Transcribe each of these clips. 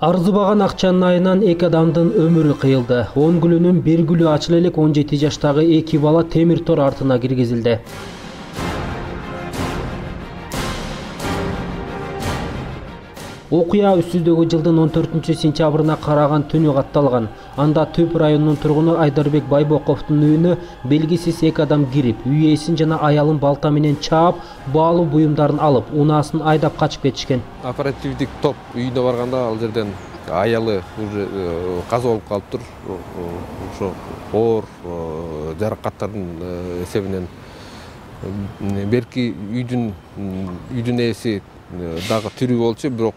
Арзыбаган акчанын айынан 2 адамдын өмүрү кыйылды. 10 күлүнүн 1 күлү ачыла элек 17 жаштагы 2 бала темир тор артына киргизилди. Окуя үстүздөгү жылдын 14-сентябрына караган түнү катталган. Анда Түп районунун тургуну Айдарбек Байбоковдун үйүнө белгисиз 2 адам кирип, үй ээсин жана аялын балта менен чаап, баалуу буюмдарын алып, унаасын айдап качып кетишкен. Оперативдик топ үйүнө барганда ал жерден аялы уже каза болуп калыптыр. Ошо оор жаракаттардын эсебинен берки үйдүн ээси дагы тирүү болчу, бирок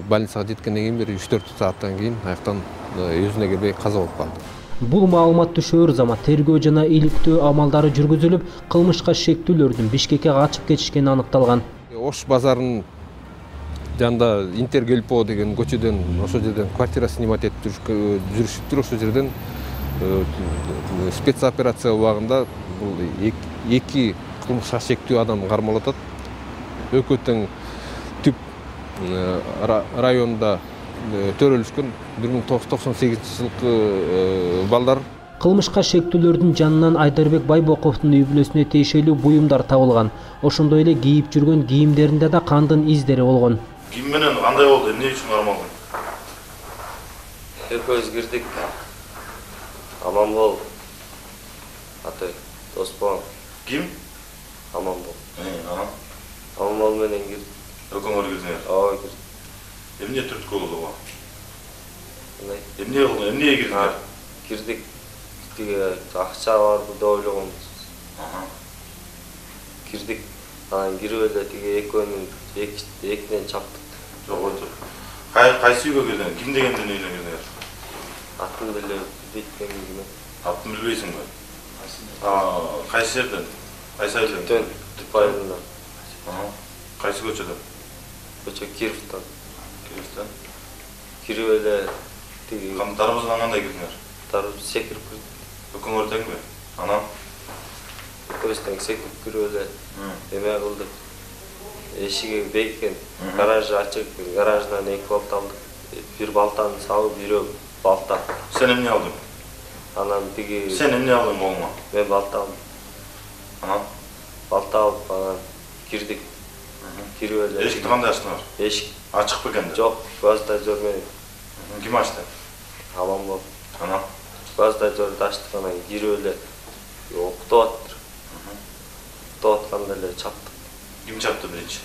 больницага жеткенден кийин бери 3-4 сааттан кийин аяктан өзүнө келбей каза болуп калды. Бул маалымат түшөөр замат тергөө жана иликтөө амалдары жүргүзүлүп, кылмышка шектүүлөрдүн Бишкекке качып кетишкени аныкталган. Ош базарынын жанында Интергелпо деген көчөдөн ошол жерден квартира снимать этип жүрүшүптүр. Ошол жерден спецоперация убагында бул 2 кылмышка шектүү адам кармалып атат. Экөө тең Түп районунда төрөлүшкөн 1998 жылкы балдар. Кылмышка шектүүлөрдүн жанынан Айдарбек Байбоковдун үй бүлөсүнө тиешелүү буюмдар табылган. Ошондой эле кийип жүргөн кийимдеринде да кандын издери болгон. Ким менен кандай болду? Эмне үчүн кармалган? Экөөбүз кирдик. Аманбол аты Доспон. Ким? Аманбол. Ана. Аманбол менен кирдик. Өкөңөр кирдиңер? Ооба кирдик. Эмне түрткү болду буга? Кандай? Эмне болду? Эмнеге кирдиңер? Кирдик. Тиги акча барды деп ойлогонбуз. Кирдик. Анан кирип эле тиги экөөнүн экинен чаптык. Жок, отур. Кайсы үйгө кирдиңер? Ким дегендин үйүнө кирдиңер? Атын билбейм ким. Атын билбейсиңби? Кайсы жерден? Кайсы айылдан? Түп айылынан. Кайсы көчөдөн? Көчө Кировтон. Кировтон? Кирип эле тиги Дарбазадан кандай кирдиңер? Дарбаз секирип кирдик. Өкөңөр теңби? Анан? Экөөбүз тең секирип кирип эле эме кылдык. Эшиги беккен, гаражы ачык, гараждан 2 балта алдык. Бир балтаны салып, бирөө балта. Сен эмне алдың? Анан тиги Сен эмне алдың колуңа? мен балта алдым. Анан? Балта алып анан кирдик. Кирип эле. Эшикти кандай ачтыңар? Эшик Ачык бекен? жок, газдажормен. Ким ачты? Аманбол. Анан? Газдажорду ачтык, анан кирип эле окутуп аттыр. Окутуп атканда эле чаптык. Ким чапты биринчи?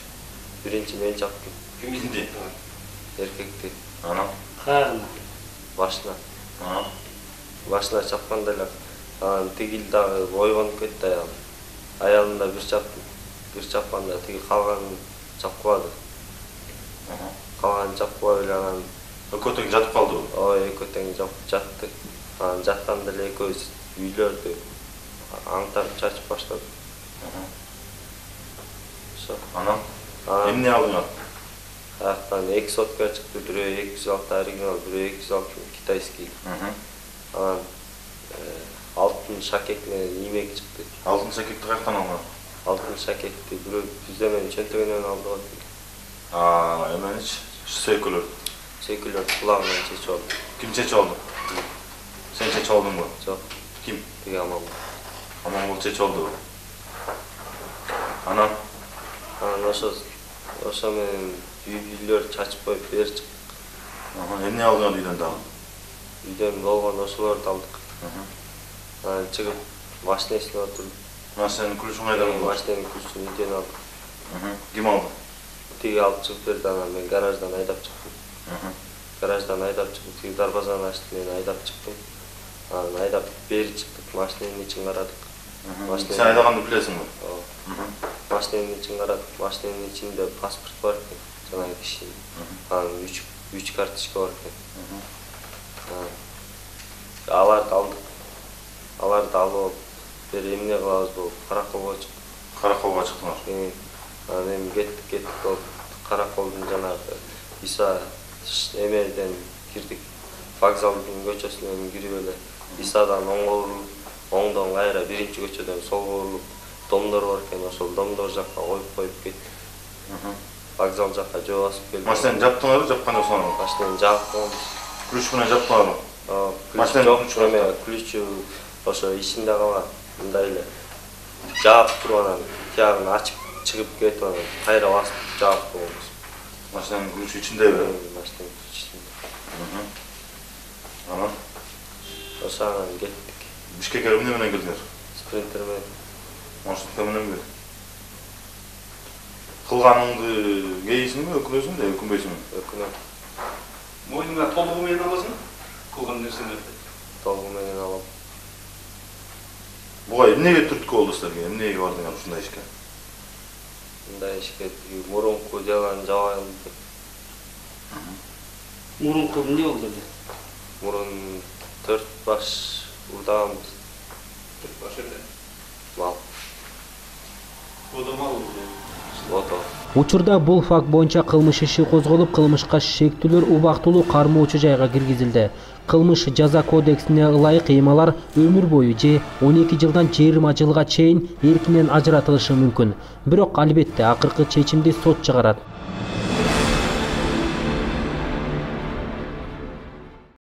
Биринчи мен чаптым. Кимди? Эркекти. Анан? Кайгына? Башына. Анан? Башына чапканда эле анан тигил дагы ойгонуп кетти аялым. Аялын да бир чаптым. Бир чапканда тиги калганын чапкыбады. Калганын чапкыбай эле анан Экөө тең жатып калдыбы? ооба, экөө тең жатты. Анан жатканда эле экөөбүз үйлөрдү аңтарып чачып баштадык. Ошо. Анан? Эмне алдыңар? Аяктан 2 сотка чыкты, бирөө 206 оригинал, бирөө 206 китайский. Анан алтын шакек менен имек чыкты. Алтын шакекти каяктан алган? Алтын шакекти бирөө бүздөмөнүн чөнтөгүнөн алды. Эменич, сөйкөлөр. Сөйкөлөр кулагынан чечип алды. Ким чечип алды? Сен чечип алдыңбы? Жок, Ким? тиги Аманбол. Аманбол чечип алдыбы? Анан? Анан ошо менен үйлөр чачып коюп бери чыктык. Эмне алдыңар үйдөн дагы? Үйдөн болгон ошолорду алдык. Анан чыгып машинесине отурдук. Машинанын ключун кайдан алдың? Машинанын ключун үйдөн алдык. Ким алды? Тиги алып чыгып берди, анан мен гараждан айдап чыктым. Гараждан айдап чыгып, тиги дарбазаны ачтым, мен айдап чыктым. Анан айдап бери чыктык, машинанын ичин карадык. Сен айдаганды билесиңби? Ооба. Машинанын ичин карадык, машинанын ичинде паспорт бар экен, жанагы кишинин. Анан 3 карточка бар экен. Аларды алдык. Аларды алып, бери эмне кылабыз болуп, караколго чыктык. Караколго чыктыңар? Анан эми кеттик болуп, караколдун жанагы Иса эмеден кирдик. Вокзалдын көчөсүнөн кирип эле Исадан оңго бурулуп, оңдон кайра биринчи көчөдөн солго бурулуп, домдор бар экен, ошол домдор жакка коюп кеттик. вокзал жаққа жөө басып келдік. Машинаны жаптыңар, жапқан жоқ соны? Машинаны жаптыңыз. Ключ менен жаптыңар? Ключ жоқ, эме ключу ошо ичинде калган. Мындай эле жаап туруп анан тиягын ачып чыгып кетип анан кайра басып жаап койгонбуз. Машинанын ключу ичиндеби? Машинанын ичинде. Анан ошодан кеттик. Бишкекке эмне менен келдиңер? Спринтер менен. Маршрутка мененби? Кылганыңды кейисиңби, өкүнөсүңбү, өкүнбөйсүңбү? Өкүнөм. Мойнуңа толугу менен аласың? Кылган нерселерди. Толугу менен алам. Буга эмнеге түрткү болду силерге? Эмнеге бардыңар ушундай ишке? Мындай ишке мурунку деланы жабайын деп. Мурунку эмне болду эле? Мурун 4 баш урдаганбыз. 4 баш эле. Мал. Одомал. Ото. Учурда бул факт боюнча кылмыш иши козголуп, кылмышка шектүүлөр убактылуу кармоочу жайга киргизилди. Кылмыш жаза кодексине ылайык ыймалар өмүр бою же 12 жылдан 20 жылга чейин эркинен ажыратылышы мүмкүн. Бирок албетте акыркы чечимди сот чыгарат.